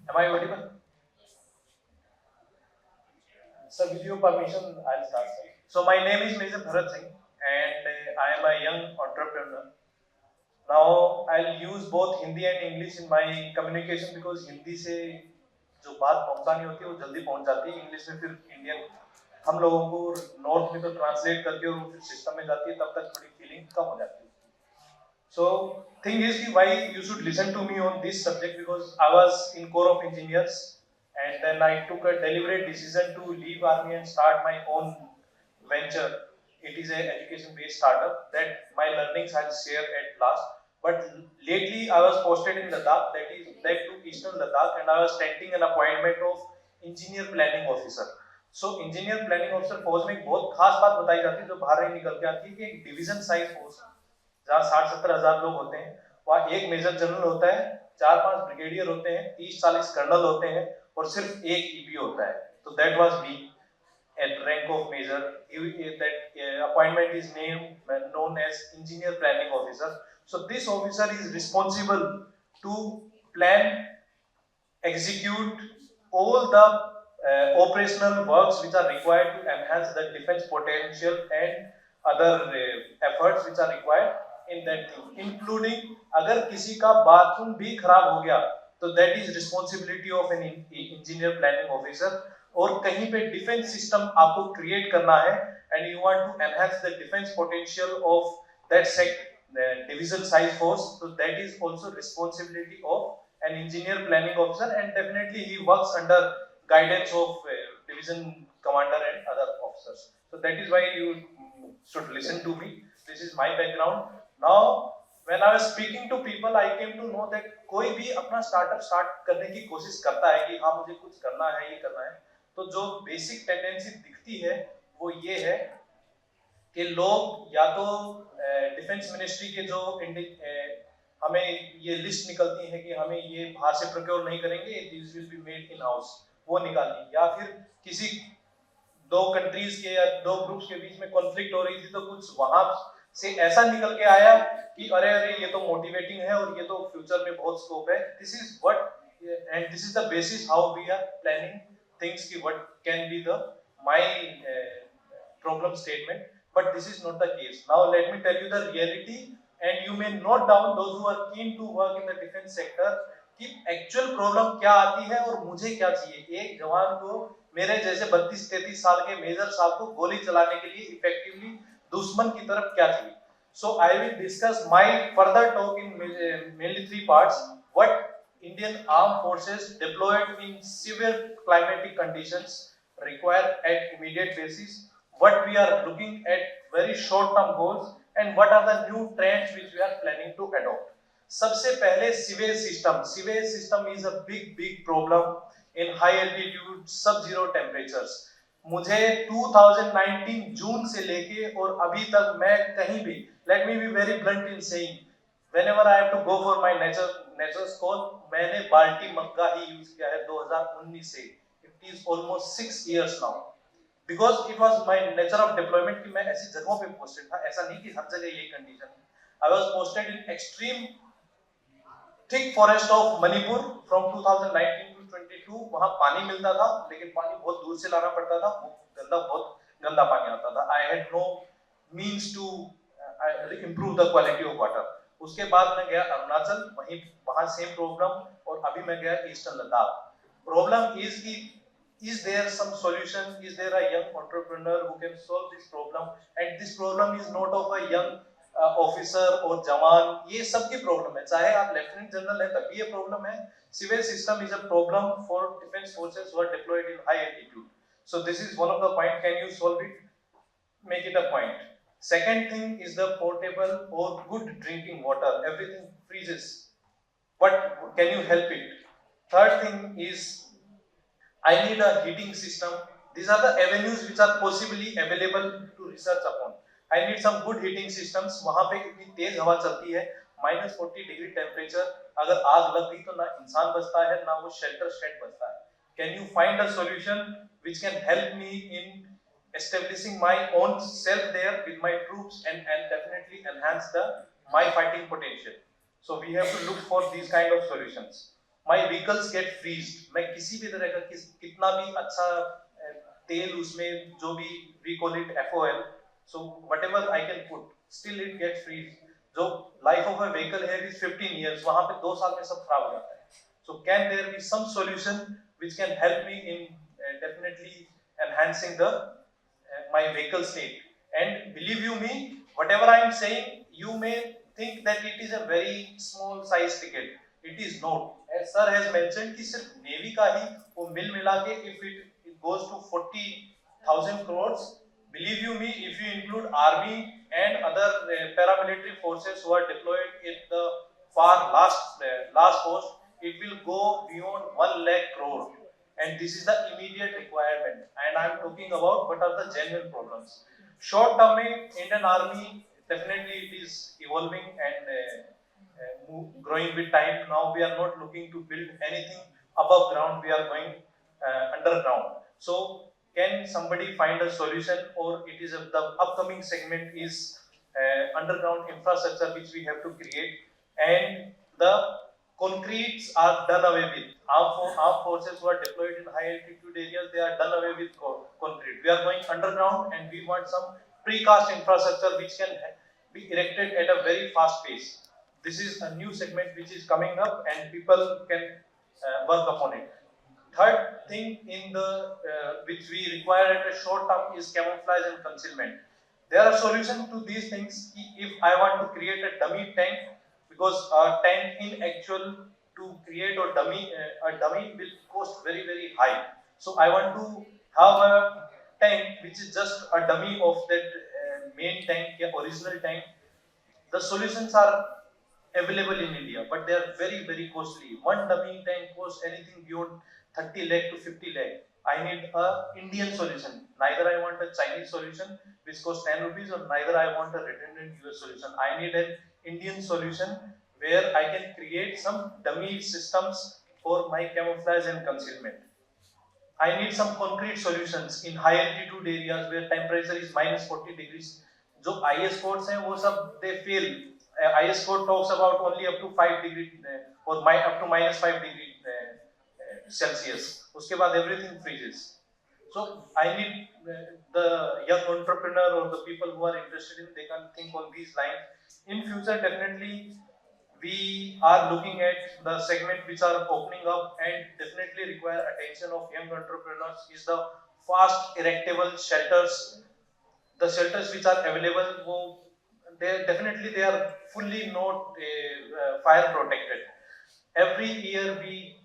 Am I audible? So with your permission, I'll start. So my name is Major Bharat Singh, and I am a young entrepreneur. Now I'll use both Hindi and English in my communication because Hindi से जो बात पहुंचानी होती है वो जल्दी पहुंच जाती है, इंग्लिश में फिर इंडियन हम लोगों को नॉर्थ में तो ट्रांसलेट करके और वो फिर सिस्टम में जाती है, तब तक थोड़ी फीलिंग कम हो जाती है. So thing is कि why you should listen to me on this subject because I was in Corps of Engineers and then I took a deliberate decision to leave army and start my own venture. It is an education-based startup that my learnings I'll share at last. But lately I was posted in Ladakh, that is that to Eastern Ladakh, and I was tenting an appointment of engineer planning officer. So engineer planning officer फौज में एक बहुत खास बात बताई जाती है जो बाहर नहीं निकल के आती है कि एक डिवीजन साइज फोर्स जहाँ 60-70 हजार लोग होते हैं, वहाँ एक मेजर जनरल होता है, 4-5 ब्रिगेडियर होते हैं, 30-40 कर्नल होते हैं और सिर्फ एक ईपी होता है. तो that was me at rank of major. That appointment is named known as engineer planning officer. So this officer is responsible to plan, execute all the operational works which are required to enhance the defense potential and other efforts which are required in that thing, including अगर किसी का bathroom भी खराब हो गया तो that is responsibility of an engineer planning officer. और कहीं पे डिफेंस सिस्टम आपको क्रिएट करना है and you want to enhance the defence potential of that division size force, so that is also responsibility of an engineer planning officer and definitely he works under guidance of division commander and other officers. So that is why you should listen to me. This is my background. Now when I was speaking to people I came to know that कोई भी अपना startup start करने की कोशिश करता है कि हाँ मुझे कुछ करना है, ये करना है, तो जो बेसिक टेंडेंसी दिखती है वो ये है कि लोग या तो डिफेंस मिनिस्ट्री के जो हमें ये लिस्ट निकलती है कि हमें ये बाहर से प्रोक्योर नहीं करेंगे, this will be made in house, वो निकाली, या फिर किसी दो कंट्रीज के या दो ग्रुप्स के बीच में कॉन्फ्लिक्ट हो रही थी तो कुछ वहां से ऐसा निकल के आया कि अरे अरे ये तो मोटिवेटिंग है और ये तो फ्यूचर में बहुत स्कोप है. This is what and this is the basis how we are planning things ki what can be the my problem statement, but this is not the case. Now let me tell you the reality and you may note down those who are keen to work in the defense sector कि actual problem क्या आती है और मुझे क्या चाहिए. एक जवान को, मेरे जैसे 32-33 साल के मेजर साहब को गोली चलाने के लिए इफेक्टिवली दुश्मन की तरफ क्या चाहिए. So I will discuss my further talk in mainly three parts. What Indian armed forces deployed in severe climatic conditions require at immediate basis, what we are looking at very short term goals, and what are the new trends which we are planning to adopt. सबसे पहले sewage system is a big problem in high altitude सब zero temperatures. मुझे 2019 जून से लेके और अभी तक मैं कहीं भी, let me be very blunt in saying, whenever I have to go for my natural call, मैंने बाल्टी मग्गा ही यूज किया है 2019 से. It is almost 6 years now. Because it was my nature of deployment कि मैं ऐसी जगहों पे पोस्टेड था, ऐसा नहीं कि हर जगह ये कंडीशन है. I was posted in extreme thick forest of Manipur from 2019 to 22. वहां पानी मिलता था लेकिन पानी बहुत दूर से लाना पड़ता था, वो बहुत गंदा पानी आता था. I had no means to improve the quality of water. उसके बाद मैं गया अरुणाचल, वहीं वहां सेम प्रॉब्लम, और अभी मैं गया ईस्टर्न लद्दाख. प्रॉब्लम इज की is there some solution, is there a young entrepreneur who can solve this problem, and this problem is not of a young officer और जवान, ये सबकी प्रॉब्लम है. चाहे आप लेफ्टिनेंट जनरल है तभी ये प्रॉब्लम है. Civil system is a problem for defence forces who are deployed in high altitude. So this is one of the point. Can you solve it, make it a point. Second thing is the portable or good drinking water. Everything freezes. What can you help it? Third thing is I need a heating system. These are the avenues which are possibly available to research upon. I need some good heating systems. वहां पे इतनी तेज हवा चलती है, -40 degree temperature, अगर आग लग गई तो ना इंसान बचता है ना वो शेल्टर शेड बचता है. Can you find a solution which can help me in establishing my own self there with my troops and definitely enhance the my fighting potential. So we have to look for these kind of solutions. my vehicles get freezed. मैं किसी भी तरह का कितना भी अच्छा तेल उसमें जो भी we call it FOL, so whatever I can put, still it gets freeze. जो life of a vehicle here is 15 years, वहाँ पे 2 साल में सब खराब हो जाता है. So can there be some solution which can help me in definitely enhancing the my vehicle state? And believe you me, whatever I am saying, you may think that it is a very small size ticket. It is not. As sir has mentioned कि सिर्फ navy का ही वो मिल मिला के if it goes to 40,000 crores, believe you me, if you include army and other paramilitary forces who are deployed in the far last post, it will go beyond 1 lakh crore. And this is the immediate requirement. And I am talking about what are the genuine problems. Short term, Indian Army definitely it is evolving and growing with time. Now we are not looking to build anything above ground. We are going underground. So can somebody find a solution, or it is the upcoming segment is underground infrastructure which we have to create, and the concretes are done away with. Armed forces who are deployed in high altitude areas, they are done away with concrete. We are going underground and we want some precast infrastructure which can be erected at a very fast pace. This is a new segment which is coming up and people can work upon it. Third thing in the which we require at a short term is camouflage and concealment. There are solutions to these things. If I want to create a dummy tank, because a tank in actual to create a dummy will cost very high. So I want to have a tank which is just a dummy of that main tank, original tank. The solutions are available in India, but they are very costly. One dummy tank costs anything beyond 30 lakh to 50 lakh. I need a Indian solution. Neither I want a Chinese solution which costs 10 rupees, or neither I want a redundant US solution. I need an Indian solution where I can create some dummy systems for my camouflage and concealment. I need some concrete solutions in high altitude areas where temperature is minus 40 degrees. जो IS codes हैं वो सब they fail. IS code talks about only up to 5 degree or up to minus 5 degree Celsius. उसके बाद everything freezes. So I need the young entrepreneur or the people who are interested in, they can think on these lines. In future, definitely we are looking at the segment which are opening up and definitely require attention of young entrepreneurs is the fast erectable shelters. The shelters which are available, they are fully not fire protected. Every year we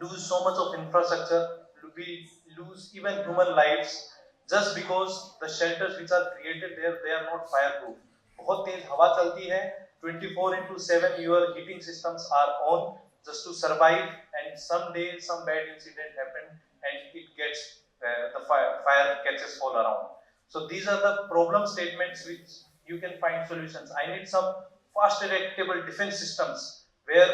lose so much of infrastructure, we lose even human lives just because the shelters which are created there, they are not fireproof. बहुत तेज हवा चलती है, 24/7 your heating systems are on just to survive, and someday some bad incident happen and it gets the fire catches all around. So these are the problem statements which you can find solutions. I need some fast erectable defense systems where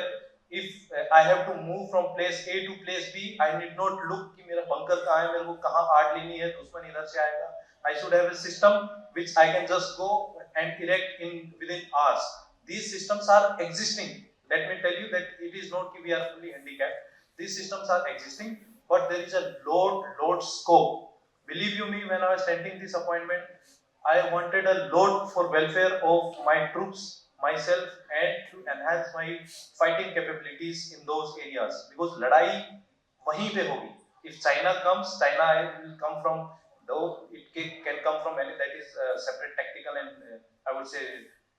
if I have to move from place A to place B, I need not look कि मेरा bunker कहाँ है, मेरे को कहाँ आड़ लेनी है, दुश्मन इधर से आएगा. I should have a system which I can just go and erect in within hours. These systems are existing. Let me tell you that it is not that we are fully handicapped. These systems are existing, but there is a load scope. Believe you me, when I was attending this appointment, I wanted a load for welfare of my troops, myself, and to enhance my fighting capabilities in those areas. Because लड़ाई वहीं पे होगी. If China comes, China will come from, though it can come from any, that is separate tactical and I would say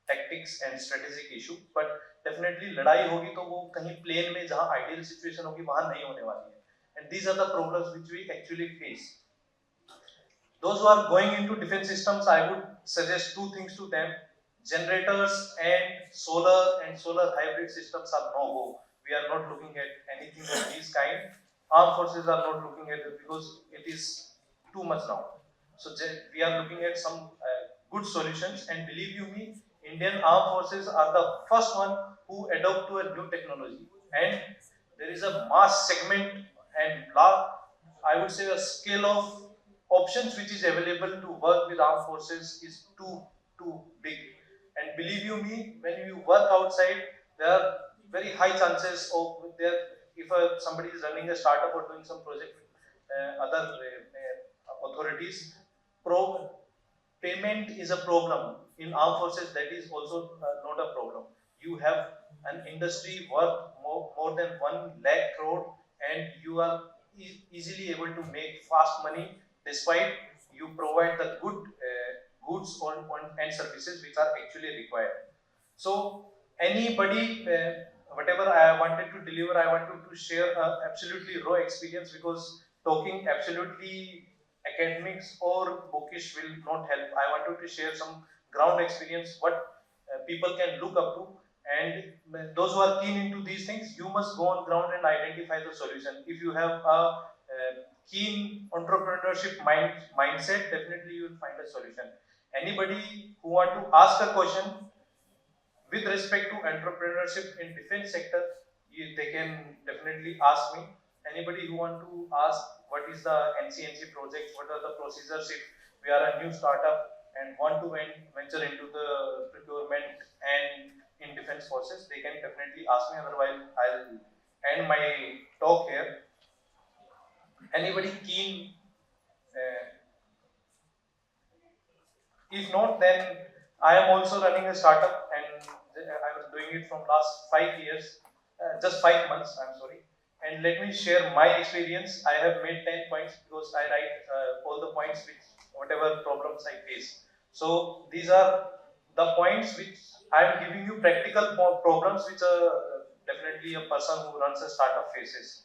tactics and strategic issue. But definitely लड़ाई होगी तो वो कहीं plane में जहाँ ideal situation होगी वहाँ नहीं होने वाली है. And these are the problems which we actually face. Those who are going into defense systems, I would suggest two things to them. Generators and solar hybrid systems are no go. We are not looking at anything of these kind. Armed forces are not looking at it because it is too much now. So we are looking at some good solutions, and believe you me, Indian armed forces are the first one who adopt to a new technology, and there is a mass segment and I would say a scale of options which is available to work with armed forces is too big. And believe you me, when you work outside, there are very high chances of there if somebody is running a startup or doing some project with other authorities, pro payment is a problem. In armed forces, that is also not a problem. You have an industry worth more than 1 lakh crore, and you are easily able to make fast money despite you provide the good goods and services which are actually required. So anybody, whatever I wanted to deliver, I wanted to share absolutely raw experience, because talking absolutely academics or bookish will not help. I wanted to share some ground experience, what people can look up to, and those who are keen into these things, you must go on ground and identify the solution. If you have a keen entrepreneurship mindset, definitely you will find a solution. Anybody who want to ask a question with respect to entrepreneurship in defense sector, they can definitely ask me. Anybody who want to ask what is the NCNC project, what are the procedures if we are a new startup and want to venture into the procurement and in defense forces, they can definitely ask me. Otherwise, I'll end my talk here. Anybody keen? If not, then I am also running a startup, and I was doing it from last 5 years, just 5 months. I'm sorry. And let me share my experience. I have made 10 points because I write all the points which whatever problems I face. So these are the points which I am giving you practical problems which definitely a person who runs a startup faces.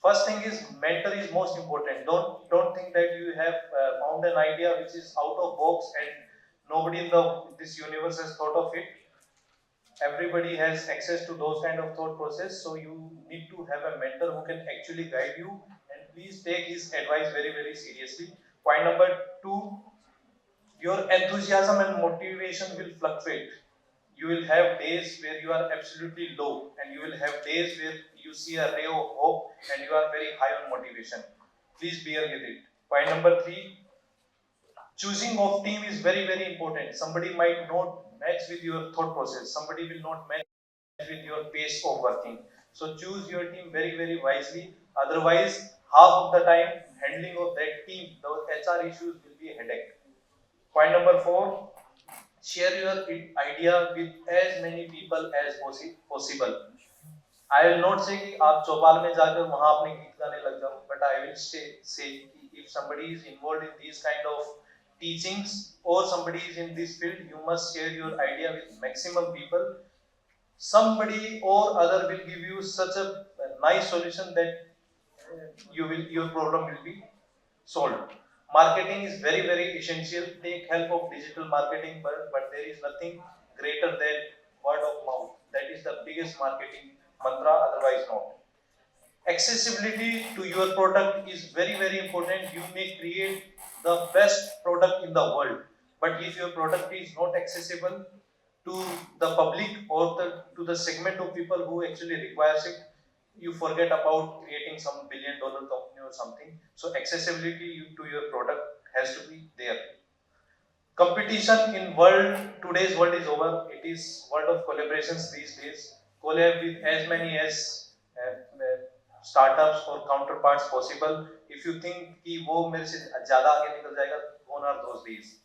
First thing is mentor is most important. Don't think that you have found an idea which is out of box and nobody in this universe has thought of it. Everybody has access to those kind of thought process, so you need to have a mentor who can actually guide you, and please take his advice very seriously. Point number 2, your enthusiasm and motivation will fluctuate. You will have days where you are absolutely low, and you will have days where you see a ray of hope and you are very high on motivation. Please bear with it. Point number 3, choosing of team is very important. Somebody might not match with your thought process, somebody will not match with your pace of working. So choose your team very wisely. Otherwise, half of the time handling of that team, the HR issues will be a headache. Point number 4, share your idea with as many people as possible. I will not say कि आप चौपाल में जाकर वहां अपने गीत गाने लग जाओ, but I will say if somebody is involved in these kind of teachings or somebody is in this field, you must share your idea with maximum people. Somebody or other will give you such a nice solution that your problem will be solved. Marketing is very essential. Take help of digital marketing, but there is nothing greater than word of mouth. That is the biggest marketing mantra, otherwise not. Accessibility to your product is very important. You may create the best product in the world, but if your product is not accessible to the public or to the segment of people who actually requires it, you forget about creating some billion-dollar company or something. So accessibility to your product has to be there. Competition in today's world is over. It is world of collaborations these days. Collab with as many as startups or counterparts possible. If you think कि वो मेरे से ज़्यादा आगे निकल जाएगा, gone are those days.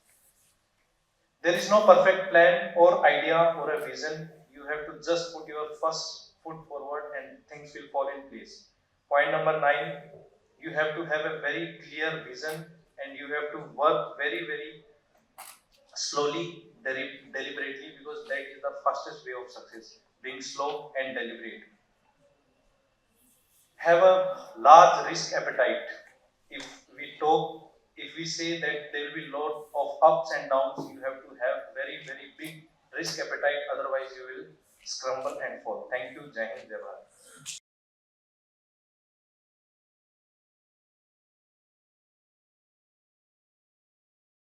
There is no perfect plan or idea or a vision. You have to just put your first foot forward and things will fall in place. Point number 9, you have to have a very clear vision and you have to work very slowly, deliberately, because that is the fastest way of success, being slow and deliberate. Have a large risk appetite. If we say that there will be lot of ups and downs, you have to have very big risk appetite, otherwise you will scramble and fall. Thank you. Jai Hind, Jai Bharat.